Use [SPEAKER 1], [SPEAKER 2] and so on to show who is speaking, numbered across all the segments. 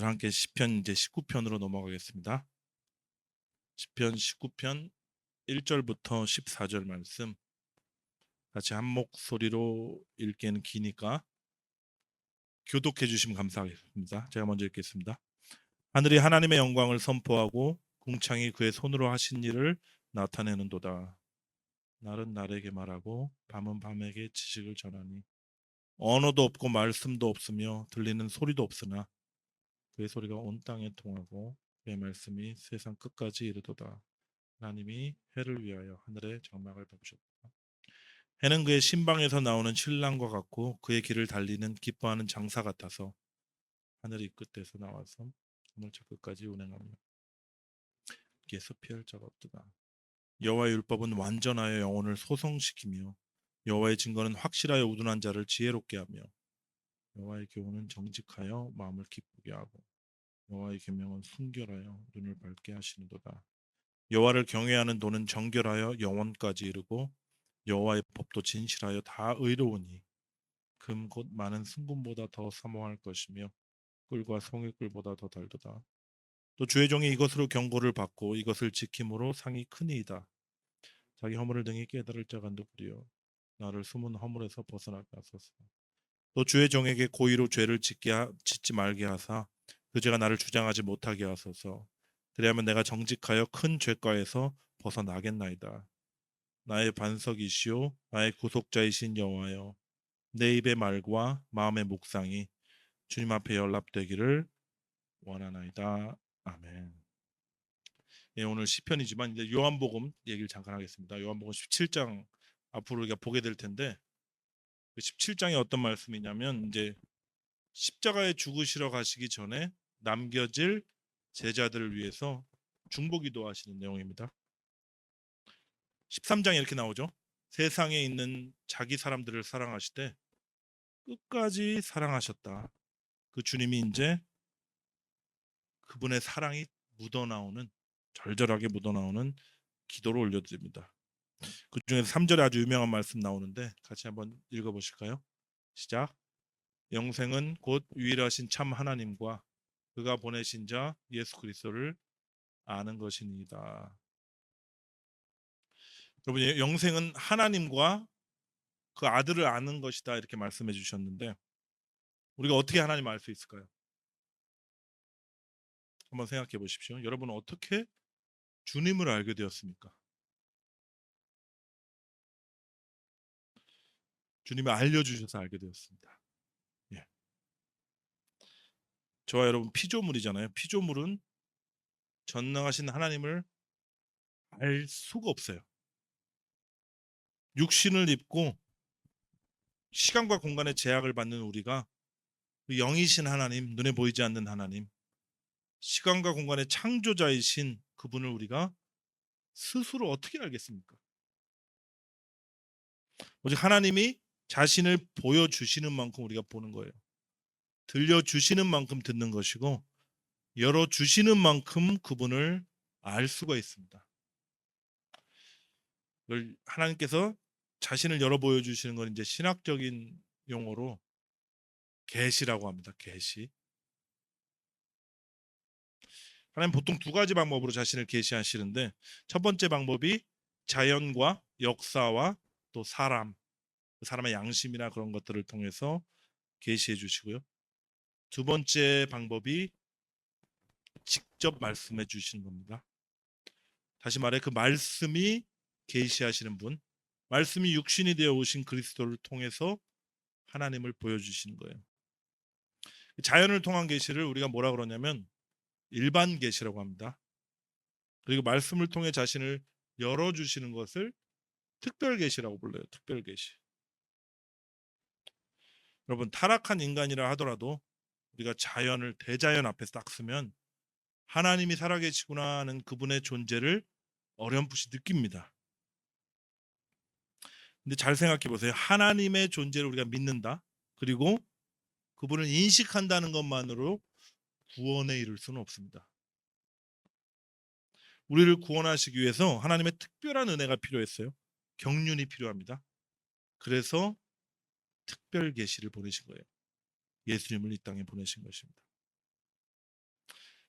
[SPEAKER 1] 오늘 함께 시편 이제 19편으로 넘어가겠습니다. 시편 19편 1절부터 14절 말씀 같이 한 목소리로 읽기에는 기니까 교독해 주시면 감사하겠습니다. 제가 먼저 읽겠습니다. 하늘이 하나님의 영광을 선포하고 궁창이 그의 손으로 하신 일을 나타내는도다. 날은 날에게 말하고 밤은 밤에게 지식을 전하니 언어도 없고 말씀도 없으며 들리는 소리도 없으나 그의 소리가 온 땅에 통하고 그의 말씀이 세상 끝까지 이르도다. 하나님이 해를 위하여 하늘의 장막을 밟으셨다. 해는 그의 신방에서 나오는 신랑과 같고 그의 길을 달리는 기뻐하는 장사 같아서 하늘이 끝에서 나와서 하늘 저 끝까지 운행하며 기에서 피할 자가 없도다. 여호와의 율법은 완전하여 영혼을 소성시키며 여호와의 증거는 확실하여 우둔한 자를 지혜롭게 하며 여호와의 교훈은 정직하여 마음을 기쁘게 하고 여호와의 계명은 순결하여 눈을 밝게 하시는도다. 여호와를 경외하는 도는 정결하여 영원까지 이르고 여호와의 법도 진실하여 다 의로우니 금 곧 많은 순금보다 더 사모할 것이며 꿀과 송이꿀보다 더 달도다. 또 주의 종이 이것으로 경고를 받고 이것을 지킴으로 상이 크니이다. 자기 허물을 등이 깨달을 자가 누구리요. 나를 숨은 허물에서 벗어나게 하소서. 또 주의 종에게 고의로 죄를 짓지 말게 하사 그 죄가 나를 주장하지 못하게 하소서. 그리하면 내가 정직하여 큰 죄가에서 벗어나겠나이다. 나의 반석이시오 나의 구속자이신 여호와여, 내 입의 말과 마음의 묵상이 주님 앞에 연락되기를 원하나이다. 아멘. 예, 오늘 시편이지만 이제 요한복음 얘기를 잠깐 하겠습니다. 요한복음 17장 앞으로 우리가 보게 될 텐데, 그 17장에 어떤 말씀이냐면 이제 십자가에 죽으시러 가시기 전에 남겨질 제자들을 위해서 중보기도 하시는 내용입니다. 13장에 이렇게 나오죠. 세상에 있는 자기 사람들을 사랑하시되 끝까지 사랑하셨다. 그 주님이 이제 그분의 사랑이 묻어나오는, 절절하게 묻어나오는 기도를 올려드립니다. 그 중에서 3절에 아주 유명한 말씀 나오는데 같이 한번 읽어보실까요? 시작. 영생은 곧 유일하신 참 하나님과 그가 보내신 자 예수 그리스도를 아는 것이니이다. 여러분, 영생은 하나님과 그 아들을 아는 것이다 이렇게 말씀해 주셨는데 우리가 어떻게 하나님을 알 수 있을까요? 한번 생각해 보십시오. 여러분은 어떻게 주님을 알게 되었습니까? 주님이 알려주셔서 알게 되었습니다. 예. 저와 여러분 피조물이잖아요. 피조물은 전능하신 하나님을 알 수가 없어요. 육신을 입고 시간과 공간의 제약을 받는 우리가 그 영이신 하나님, 눈에 보이지 않는 하나님, 시간과 공간의 창조자이신 그분을 우리가 스스로 어떻게 알겠습니까? 오직 하나님이 자신을 보여주시는 만큼 우리가 보는 거예요. 들려주시는 만큼 듣는 것이고 열어주시는 만큼 그분을 알 수가 있습니다. 하나님께서 자신을 열어 보여주시는 건 이제 신학적인 용어로 계시라고 합니다. 계시. 하나님 보통 두 가지 방법으로 자신을 계시하시는데 첫 번째 방법이 자연과 역사와 또 사람, 그 사람의 양심이나 그런 것들을 통해서 계시해 주시고요. 두 번째 방법이 직접 말씀해 주시는 겁니다. 다시 말해 그 말씀이 계시하시는 분, 말씀이 육신이 되어 오신 그리스도를 통해서 하나님을 보여주시는 거예요. 자연을 통한 계시를 우리가 뭐라 그러냐면 일반 계시라고 합니다. 그리고 말씀을 통해 자신을 열어주시는 것을 특별 계시라고 불러요. 특별 계시. 여러분 타락한 인간이라 하더라도 우리가 자연을 대자연 앞에서 딱 쓰면 하나님이 살아계시구나 하는 그분의 존재를 어렴풋이 느낍니다. 근데 잘 생각해 보세요. 하나님의 존재를 우리가 믿는다. 그리고 그분을 인식한다는 것만으로 구원에 이를 수는 없습니다. 우리를 구원하시기 위해서 하나님의 특별한 은혜가 필요했어요. 경륜이 필요합니다. 그래서 특별 계시를 보내신 거예요. 예수님을 이 땅에 보내신 것입니다.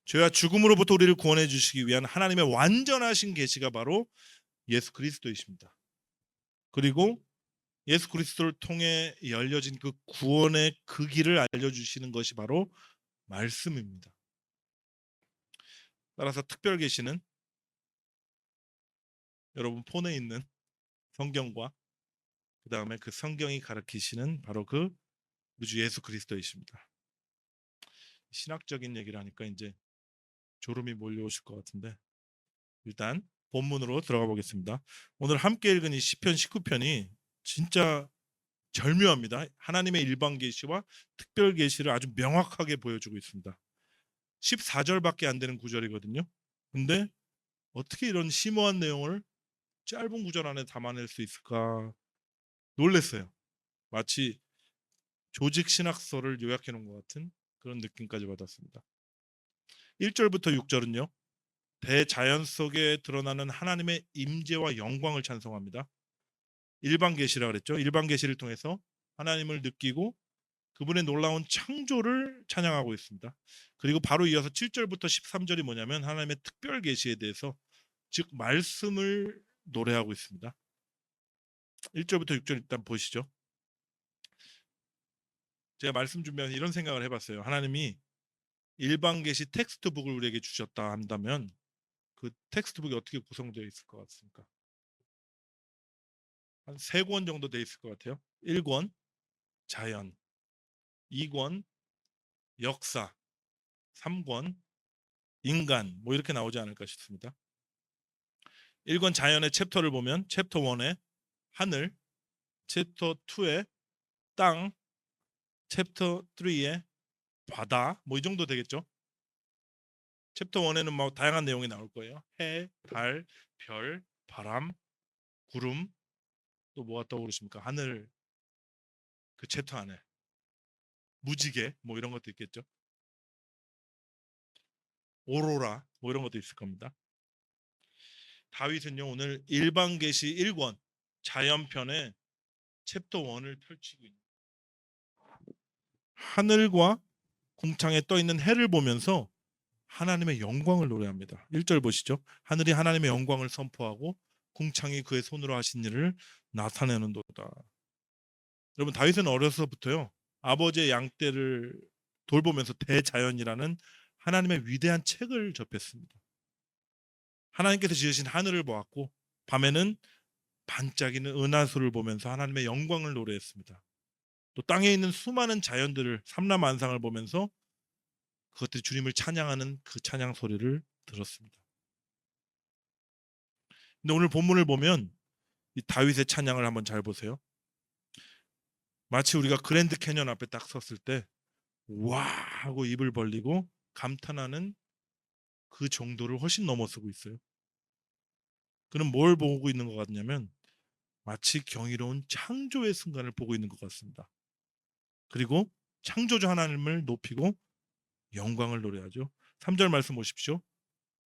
[SPEAKER 1] 죄와 죽음으로부터 우리를 구원해 주시기 위한 하나님의 완전하신 계시가 바로 예수 그리스도이십니다. 그리고 예수 그리스도를 통해 열려진 그 구원의 그 길을 알려주시는 것이 바로 말씀입니다. 따라서 특별 계시는 여러분 폰에 있는 성경과 그 다음에 그 성경이 가르치시는 바로 그 우리 주 예수 그리스도이십니다. 신학적인 얘기를 하니까 이제 졸음이 몰려오실 것 같은데 일단 본문으로 들어가 보겠습니다. 오늘 함께 읽은 이 시편 19편이 진짜 절묘합니다. 하나님의 일반 계시와 특별 계시를 아주 명확하게 보여주고 있습니다. 14절밖에 안 되는 구절이거든요. 근데 어떻게 이런 심오한 내용을 짧은 구절 안에 담아낼 수 있을까 놀랐어요. 마치 조직 신학서를 요약해 놓은 것 같은 그런 느낌까지 받았습니다. 1절부터 6절은요. 대자연 속에 드러나는 하나님의 임재와 영광을 찬송합니다. 일반 계시라 그랬죠. 일반 계시를 통해서 하나님을 느끼고 그분의 놀라운 창조를 찬양하고 있습니다. 그리고 바로 이어서 7절부터 13절이 뭐냐면 하나님의 특별 계시에 대해서 즉 말씀을 노래하고 있습니다. 1절부터 6절 일단 보시죠. 제가 말씀 준비하면서 이런 생각을 해봤어요. 하나님이 일반 계시 텍스트북을 우리에게 주셨다 한다면 그 텍스트북이 어떻게 구성되어 있을 것 같습니까? 한 3권 정도 되어 있을 것 같아요. 1권 자연, 2권 역사, 3권 인간 뭐 이렇게 나오지 않을까 싶습니다. 1권 자연의 챕터를 보면 챕터 1에 하늘, 챕터 2에 땅, 챕터 3에 바다 뭐 이 정도 되겠죠. 챕터 1에는 뭐 다양한 내용이 나올 거예요. 해, 달, 별, 바람, 구름 또 뭐가 떠오르십니까? 하늘 그 챕터 안에 무지개 뭐 이런 것도 있겠죠. 오로라 뭐 이런 것도 있을 겁니다. 다윗은요 오늘 일반 계시 1권 자연편의 챕터 1을 펼치고 있는 하늘과 궁창에 떠 있는 해를 보면서 하나님의 영광을 노래합니다. 1절 보시죠. 하늘이 하나님의 영광을 선포하고 궁창이 그의 손으로 하신 일을 나타내는도다. 여러분 다윗은 어려서부터요 아버지의 양떼를 돌보면서 대자연이라는 하나님의 위대한 책을 접했습니다. 하나님께서 지으신 하늘을 보았고 밤에는 반짝이는 은하수를 보면서 하나님의 영광을 노래했습니다. 또 땅에 있는 수많은 자연들을 삼라만상을 보면서 그것들이 주님을 찬양하는 그 찬양 소리를 들었습니다. 근데 오늘 본문을 보면 이 다윗의 찬양을 한번 잘 보세요. 마치 우리가 그랜드 캐년 앞에 딱 섰을 때 와 하고 입을 벌리고 감탄하는 그 정도를 훨씬 넘어서고 있어요. 그는 뭘 보고 있는 것 같냐면 마치 경이로운 창조의 순간을 보고 있는 것 같습니다. 그리고 창조주 하나님을 높이고 영광을 노래하죠. 3절 말씀 보십시오.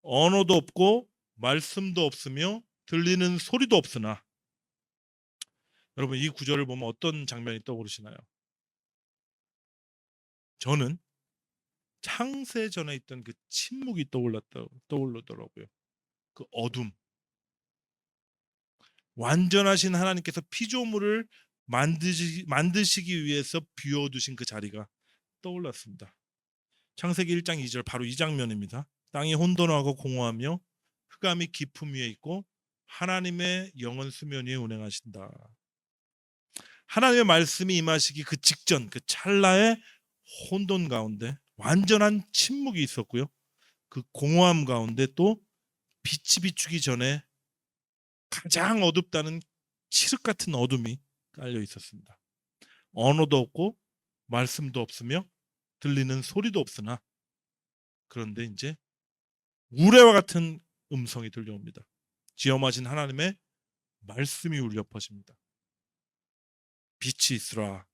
[SPEAKER 1] 언어도 없고 말씀도 없으며 들리는 소리도 없으나 여러분 이 구절을 보면 어떤 장면이 떠오르시나요? 저는 창세 전에 있던 그 침묵이 떠올르더라고요. 그 어둠. 완전하신 하나님께서 피조물을 만드시기 위해서 비워두신 그 자리가 떠올랐습니다. 창세기 1장 2절 바로 이 장면입니다. 땅이 혼돈하고 공허하며 흑암이 깊음 위에 있고 하나님의 영은 수면 위에 운행하신다. 하나님의 말씀이 임하시기 그 직전 그 찰나의 혼돈 가운데 완전한 침묵이 있었고요. 그 공허함 가운데 또 빛이 비추기 전에 가장 어둡다는 칠흑 같은 어둠이 깔려 있었습니다. 언어도 없고 말씀도 없으며 들리는 소리도 없으나 그런데 이제 우레와 같은 음성이 들려옵니다. 지엄하신 하나님의 말씀이 울려 퍼집니다. 빛이 있으라.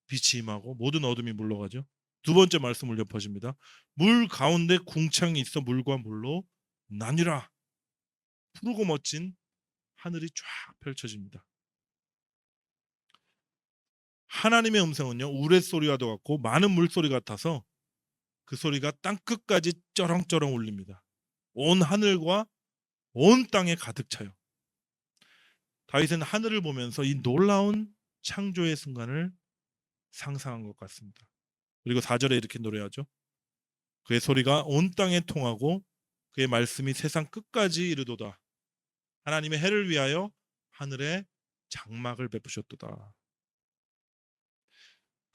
[SPEAKER 1] 빛이 임하고 모든 어둠이 물러가죠. 두 번째 말씀 울려 퍼집니다. 물 가운데 궁창이 있어 물과 물로 나뉘라. 푸르고 멋진 하늘이 쫙 펼쳐집니다. 하나님의 음성은요 우레소리와도 같고 많은 물소리 같아서 그 소리가 땅 끝까지 쩌렁쩌렁 울립니다. 온 하늘과 온 땅에 가득 차요. 다윗은 하늘을 보면서 이 놀라운 창조의 순간을 상상한 것 같습니다. 그리고 4절에 이렇게 노래하죠. 그의 소리가 온 땅에 통하고 그의 말씀이 세상 끝까지 이르도다. 하나님의 해를 위하여 하늘에 장막을 베푸셨도다.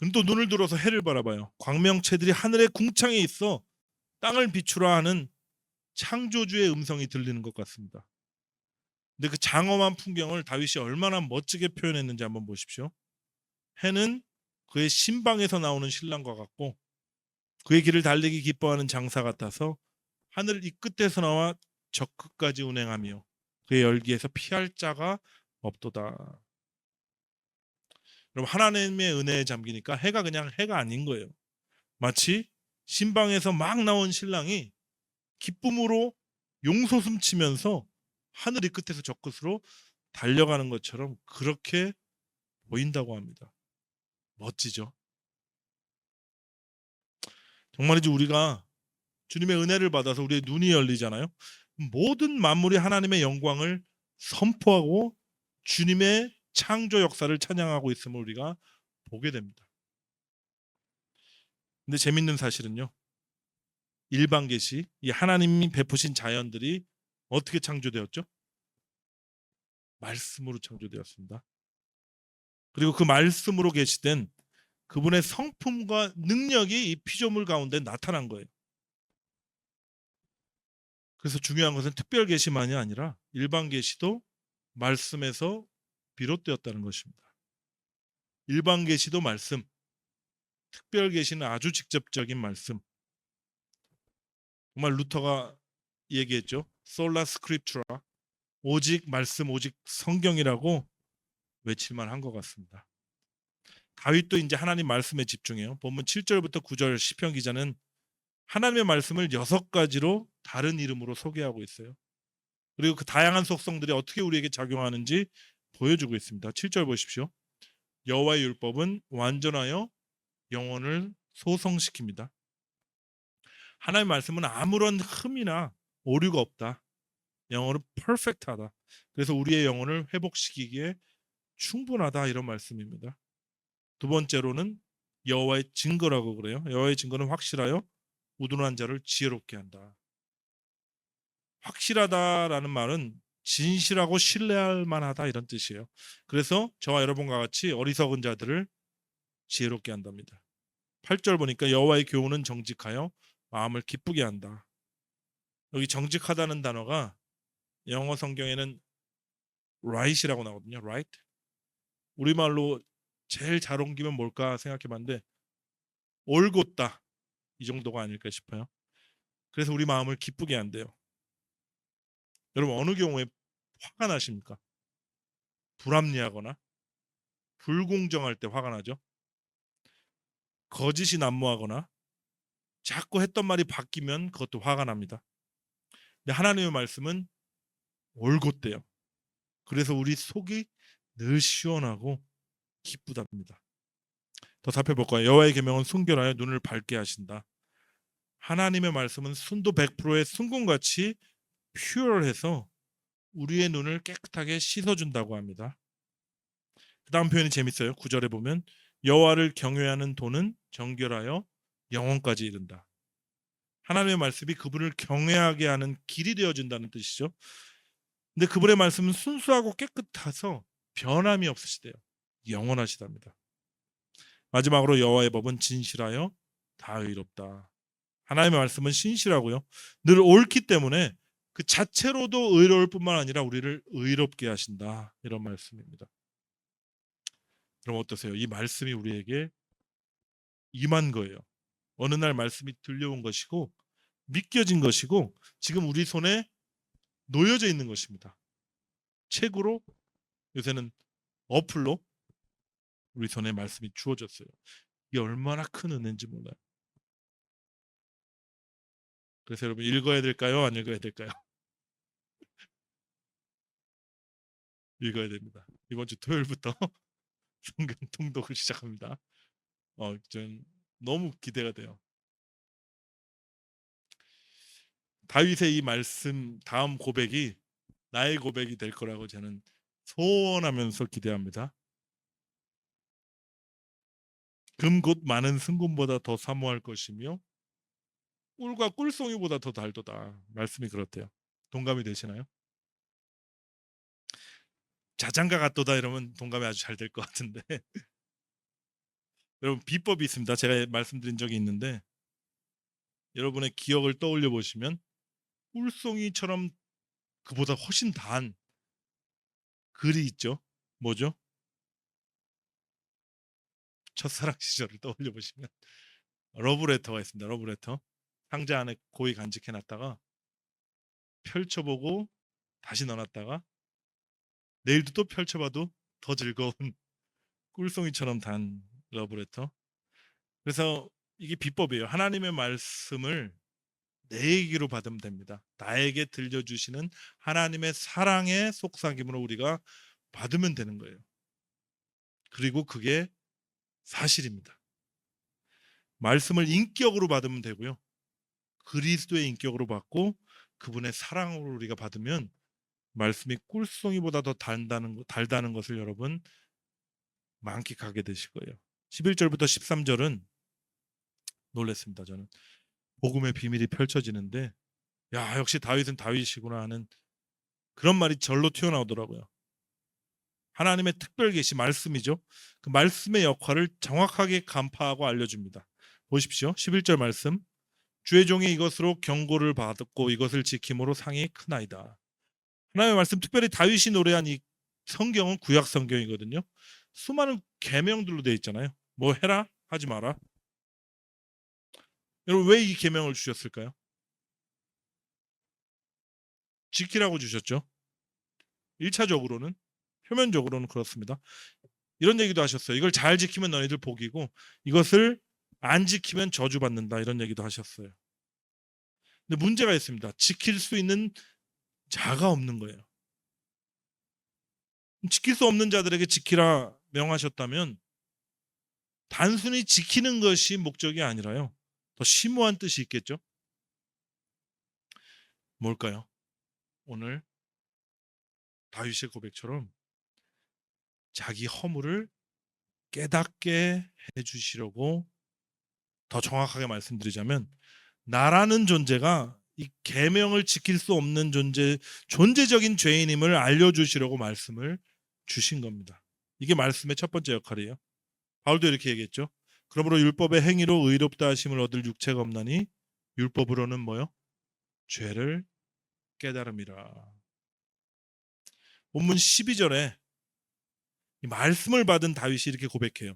[SPEAKER 1] 그럼 또 눈을 들어서 해를 바라봐요. 광명체들이 하늘의 궁창에 있어 땅을 비추라 하는 창조주의 음성이 들리는 것 같습니다. 근데 그 장엄한 풍경을 다윗이 얼마나 멋지게 표현했는지 한번 보십시오. 해는 그의 신방에서 나오는 신랑과 같고 그의 길을 달리기 기뻐하는 장사 같아서 하늘 이 끝에서 나와 저 끝까지 운행하며 그의 열기에서 피할 자가 없도다. 그럼 하나님의 은혜에 잠기니까 해가 그냥 해가 아닌 거예요. 마치 신방에서 막 나온 신랑이 기쁨으로 용솟음 치면서 하늘 이 끝에서 저 끝으로 달려가는 것처럼 그렇게 보인다고 합니다. 멋지죠? 정말이지 우리가 주님의 은혜를 받아서 우리의 눈이 열리잖아요. 모든 만물이 하나님의 영광을 선포하고 주님의 창조 역사를 찬양하고 있음을 우리가 보게 됩니다. 근데 재밌는 사실은요. 일반 계시, 이 하나님이 베푸신 자연들이 어떻게 창조되었죠? 말씀으로 창조되었습니다. 그리고 그 말씀으로 계시된 그분의 성품과 능력이 이 피조물 가운데 나타난 거예요. 그래서 중요한 것은 특별 계시만이 아니라 일반 계시도 말씀에서 비롯되었다는 것입니다. 일반 계시도 말씀, 특별 계시는 아주 직접적인 말씀. 정말 루터가 얘기했죠. 솔라 스크립투라, 오직 말씀, 오직 성경이라고 외칠만 한 것 같습니다. 다윗도 이제 하나님 말씀에 집중해요. 본문 7절부터 9절 시편 기자는 하나님의 말씀을 6가지로 다른 이름으로 소개하고 있어요. 그리고 그 다양한 속성들이 어떻게 우리에게 작용하는지 보여주고 있습니다. 7절 보십시오. 여호와의 율법은 완전하여 영혼을 소성시킵니다. 하나님의 말씀은 아무런 흠이나 오류가 없다. 영혼은 퍼펙트하다. 그래서 우리의 영혼을 회복시키기에 충분하다 이런 말씀입니다. 두 번째로는 여호와의 증거라고 그래요. 여호와의 증거는 확실하여 우둔한 자를 지혜롭게 한다. 확실하다라는 말은 진실하고 신뢰할 만하다 이런 뜻이에요. 그래서 저와 여러분과 같이 어리석은 자들을 지혜롭게 한답니다. 8절 보니까 여호와의 교훈은 정직하여 마음을 기쁘게 한다. 여기 정직하다는 단어가 영어 성경에는 right이라고 나오거든요. right. 우리말로 제일 잘 옮기면 뭘까 생각해봤는데 올곧다 이 정도가 아닐까 싶어요. 그래서 우리 마음을 기쁘게 한대요. 여러분 어느 경우에 화가 나십니까? 불합리하거나 불공정할 때 화가 나죠. 거짓이 난무하거나 자꾸 했던 말이 바뀌면 그것도 화가 납니다. 근데 하나님의 말씀은 올곧대요. 그래서 우리 속이 늘 시원하고 기쁘답니다. 더 살펴볼까요? 여호와의 계명은 순결하여 눈을 밝게 하신다. 하나님의 말씀은 순도 100%의 순금같이 퓨어해서 우리의 눈을 깨끗하게 씻어준다고 합니다. 그 다음 표현이 재밌어요. 9절에 보면 여호와를 경외하는 도는 정결하여 영혼까지 이른다. 하나님의 말씀이 그분을 경외하게 하는 길이 되어준다는 뜻이죠. 근데 그분의 말씀은 순수하고 깨끗해서 변함이 없으시대요. 영원하시답니다. 마지막으로 여호와의 법은 진실하여 다 의롭다. 하나님의 말씀은 신실하고요. 늘 옳기 때문에 그 자체로도 의로울 뿐만 아니라 우리를 의롭게 하신다. 이런 말씀입니다. 그럼 어떠세요? 이 말씀이 우리에게 임한 거예요. 어느 날 말씀이 들려온 것이고 믿겨진 것이고 지금 우리 손에 놓여져 있는 것입니다. 책으로 요새는 어플로 우리 손에 말씀이 주어졌어요. 이게 얼마나 큰 은혜인지 몰라요. 그래서 여러분 읽어야 될까요? 안 읽어야 될까요? 읽어야 됩니다. 이번 주 토요일부터 성경 통독을 시작합니다. 전 너무 기대가 돼요. 다윗의 이 말씀 다음 고백이 나의 고백이 될 거라고 저는 소원하면서 기대합니다. 금 곧 많은 승금보다 더 사모할 것이며 꿀과 꿀송이보다 더 달도다. 말씀이 그렇대요. 동감이 되시나요? 자장가 같도다 이러면 동감이 아주 잘 될 것 같은데 여러분 비법이 있습니다. 제가 말씀드린 적이 있는데 여러분의 기억을 떠올려 보시면 꿀송이처럼 그보다 훨씬 단 글이 있죠. 뭐죠? 첫사랑 시절을 떠올려 보시면 러브레터가 있습니다. 러브레터. 상자 안에 고이 간직해 놨다가 펼쳐보고 다시 넣어놨다가 내일도 또 펼쳐봐도 더 즐거운 꿀송이처럼 단 러브레터. 그래서 이게 비법이에요. 하나님의 말씀을 내 얘기로 받으면 됩니다. 나에게 들려주시는 하나님의 사랑의 속삭임으로 우리가 받으면 되는 거예요. 그리고 그게 사실입니다. 말씀을 인격으로 받으면 되고요. 그리스도의 인격으로 받고 그분의 사랑으로 우리가 받으면 말씀이 꿀송이보다 더 달다는 것을 여러분 만끽하게 되실 거예요. 11절부터 13절은 놀랬습니다. 저는 복음의 비밀이 펼쳐지는데 야 역시 다윗은 다윗이구나 하는 그런 말이 절로 튀어나오더라고요. 하나님의 특별 계시 말씀이죠. 그 말씀의 역할을 정확하게 간파하고 알려줍니다. 보십시오. 11절 말씀. 주의 종이 이것으로 경고를 받았고 이것을 지킴으로 상이 크나이다. 하나님의 말씀 특별히 다윗이 노래한 이 성경은 구약 성경이거든요. 수많은 계명들로 되어 있잖아요. 뭐 해라 하지 마라. 여러분 왜 이 계명을 주셨을까요? 지키라고 주셨죠. 1차적으로는 표면적으로는 그렇습니다. 이런 얘기도 하셨어요. 이걸 잘 지키면 너희들 복이고 이것을 안 지키면 저주받는다. 이런 얘기도 하셨어요. 근데 문제가 있습니다. 지킬 수 있는 자가 없는 거예요. 지킬 수 없는 자들에게 지키라 명하셨다면 단순히 지키는 것이 목적이 아니라요. 더 심오한 뜻이 있겠죠. 뭘까요? 오늘 다윗의 고백처럼 자기 허물을 깨닫게 해주시려고 더 정확하게 말씀드리자면 나라는 존재가 이 계명을 지킬 수 없는 존재적인 죄인임을 알려주시려고 말씀을 주신 겁니다. 이게 말씀의 첫 번째 역할이에요. 바울도 이렇게 얘기했죠. 그러므로 율법의 행위로 의롭다 하심을 얻을 육체가 없나니 율법으로는 뭐요? 죄를 깨달음이라. 본문 12절에 이 말씀을 받은 다윗이 이렇게 고백해요.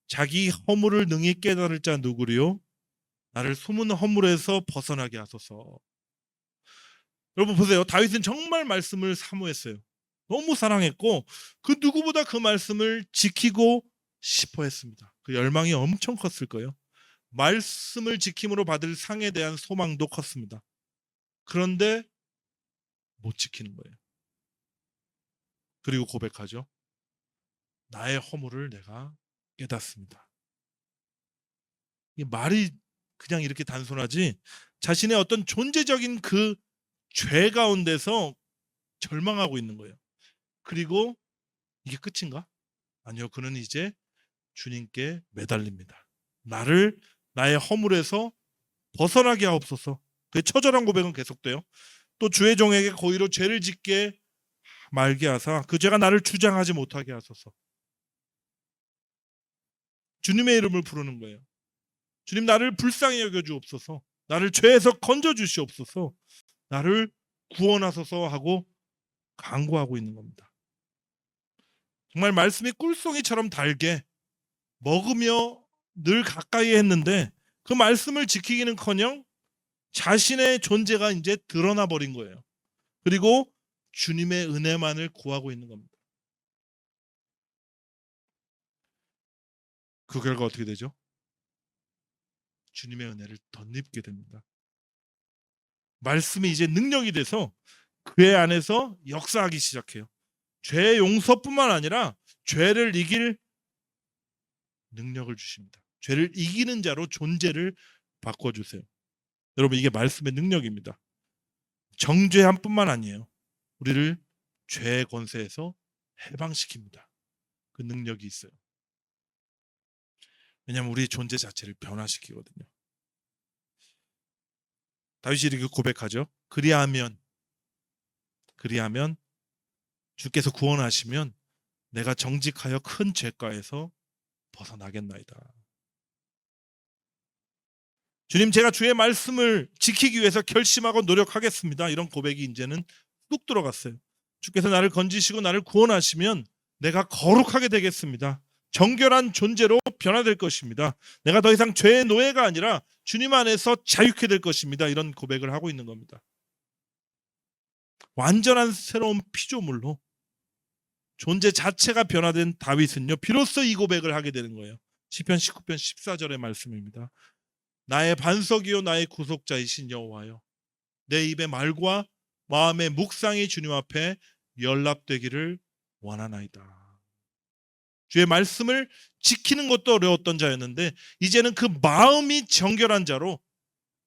[SPEAKER 1] 자기 허물을 능히 깨달을 자 누구리요? 나를 숨은 허물에서 벗어나게 하소서. 여러분 보세요. 다윗은 정말 말씀을 사모했어요. 너무 사랑했고 그 누구보다 그 말씀을 지키고 싶어 했습니다. 그 열망이 엄청 컸을 거예요. 말씀을 지킴으로 받을 상에 대한 소망도 컸습니다. 그런데 못 지키는 거예요. 그리고 고백하죠. 나의 허물을 내가 깨닫습니다. 이 말이 그냥 이렇게 단순하지 자신의 어떤 존재적인 그 죄 가운데서 절망하고 있는 거예요. 그리고 이게 끝인가? 아니요. 그는 이제 주님께 매달립니다. 나의 허물에서 벗어나게 하옵소서. 그 처절한 고백은 계속돼요. 또 주의 종에게 고의로 죄를 짓게 말게 하사 그 죄가 나를 주장하지 못하게 하소서. 주님의 이름을 부르는 거예요. 주님 나를 불쌍히 여겨 주옵소서. 나를 죄에서 건져 주시옵소서. 나를 구원하소서 하고 간구하고 있는 겁니다. 정말 말씀이 꿀송이처럼 달게 먹으며 늘 가까이 했는데 그 말씀을 지키기는커녕 자신의 존재가 이제 드러나 버린 거예요. 그리고 주님의 은혜만을 구하고 있는 겁니다. 그 결과 어떻게 되죠? 주님의 은혜를 덧입게 됩니다. 말씀이 이제 능력이 돼서 그의 안에서 역사하기 시작해요. 죄 용서뿐만 아니라 죄를 이길 능력을 주십니다. 죄를 이기는 자로 존재를 바꿔주세요. 여러분 이게 말씀의 능력입니다. 정죄함뿐만 아니에요. 우리를 죄의 권세에서 해방시킵니다. 그 능력이 있어요. 왜냐하면 우리의 존재 자체를 변화시키거든요. 다윗이 이렇게 고백하죠. 그리하면 주께서 구원하시면 내가 정직하여 큰 죄가에서 벗어나겠나이다. 주님, 제가 주의 말씀을 지키기 위해서 결심하고 노력하겠습니다. 이런 고백이 이제는 뚝 들어갔어요. 주께서 나를 건지시고 나를 구원하시면 내가 거룩하게 되겠습니다. 정결한 존재로 변화될 것입니다. 내가 더 이상 죄의 노예가 아니라 주님 안에서 자유케 될 것입니다. 이런 고백을 하고 있는 겁니다. 완전한 새로운 피조물로 존재 자체가 변화된 다윗은요, 비로소 이 고백을 하게 되는 거예요. 시편 19편 14절의 말씀입니다. 나의 반석이요 나의 구속자이신 여호와여, 내 입의 말과 마음의 묵상이 주님 앞에 연락되기를 원하나이다. 주의 말씀을 지키는 것도 어려웠던 자였는데 이제는 그 마음이 정결한 자로,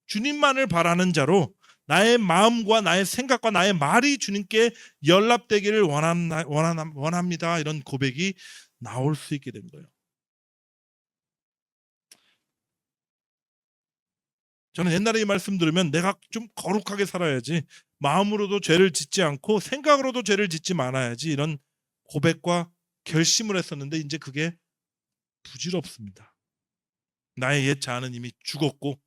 [SPEAKER 1] 주님만을 바라는 자로, 나의 마음과 나의 생각과 나의 말이 주님께 연락되기를 원합니다. 이런 고백이 나올 수 있게 된 거예요. 저는 옛날에 이 말씀 들으면 내가 좀 거룩하게 살아야지, 마음으로도 죄를 짓지 않고 생각으로도 죄를 짓지 말아야지, 이런 고백과 결심을 했었는데 이제 그게 부질없습니다. 나의 옛 자아는 이미 죽었고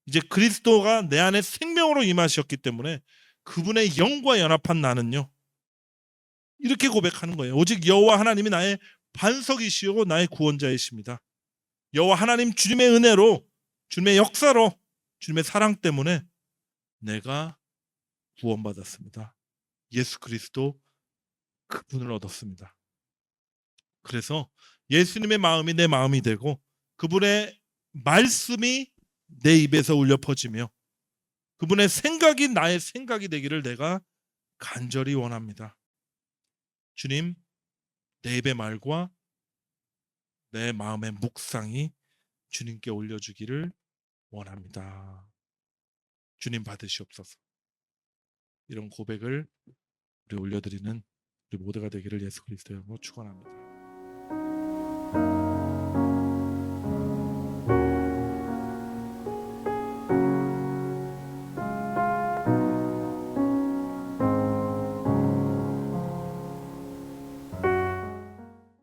[SPEAKER 1] 이제 그리스도가 내 안에 생명으로 임하셨기 때문에 그분의 영과 연합한 나는요, 이렇게 고백하는 거예요. 오직 여호와 하나님이 나의 반석이시오 나의 구원자이십니다. 여호와 하나님 주님의 은혜로, 주님의 역사로, 주님의 사랑 때문에 내가 구원받았습니다. 예수 그리스도 그분을 얻었습니다. 그래서 예수님의 마음이 내 마음이 되고 그분의 말씀이 내 입에서 울려 퍼지며 그분의 생각이 나의 생각이 되기를 내가 간절히 원합니다. 주님, 내 입의 말과 내 마음의 묵상이 주님께 올려주기를 원합니다. 주님 받으시옵소서. 이런 고백을 우리 올려드리는 우리 모두가 되기를 예수 그리스도의 이름으로 축원합니다.